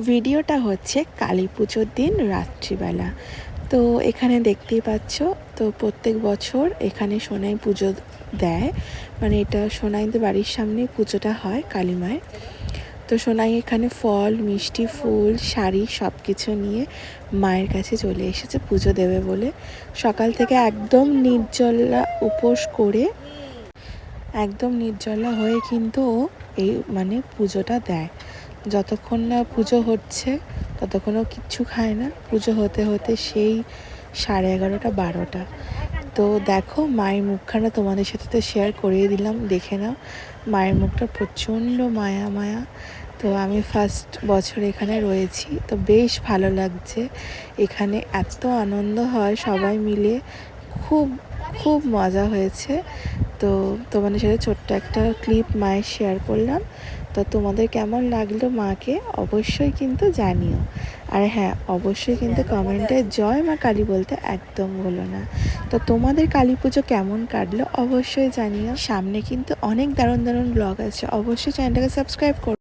ভিডিওটা হচ্ছে কালী পুজোর দিন রাত্রিবেলা। তো এখানে দেখতেই পাচ্ছ, তো প্রত্যেক বছর এখানে সোনাই পুজো দেয়, মানে এটা সোনাইদের বাড়ির সামনে পুজোটা হয় কালী মায়ের। তো সোনাই এখানে ফল মিষ্টি ফুল শাড়ি সব কিছু নিয়ে মায়ের কাছে চলে এসেছে পুজো দেবে বলে। সকাল থেকে একদম নির্জলা উপোস করে, একদম নির্জলা হয়ে কিন্তু ও এই মানে পুজোটা দেয়। যতক্ষণ না পুজো হচ্ছে ততক্ষণও কিচ্ছু খায় না। পুজো হতে হতে সেই 11:30 12টা। তো দেখো মায়ের মুখখানা তোমাদের সাথে তো শেয়ার করিয়ে দিলাম, দেখে নাও। মায়ের মুখটা প্রচণ্ড মায়া মায়া। তো আমি ফার্স্ট বছর এখানে রয়েছি, তো বেশ ভালো লাগছে। এখানে এত আনন্দ হয় সবাই মিলে, খুব খুব মজা হয়েছে। তো তোমাদের সাথে ছোট্ট একটা ক্লিপ মায়ের শেয়ার করলাম। তো তোমাদের কেমন লাগলো মাকে অবশ্যই কিন্তু জানিও। আর হ্যাঁ, অবশ্যই কিন্তু কমেন্টে জয় মা কালী বলতে একদম ভুলো না। তো তোমাদের কালী পুজো কেমন কাটলো অবশ্যই জানিও। সামনে কিন্তু অনেক দারুণ দারুণ ব্লগ আছে, অবশ্যই চ্যানেলটাকে সাবস্ক্রাইব করো।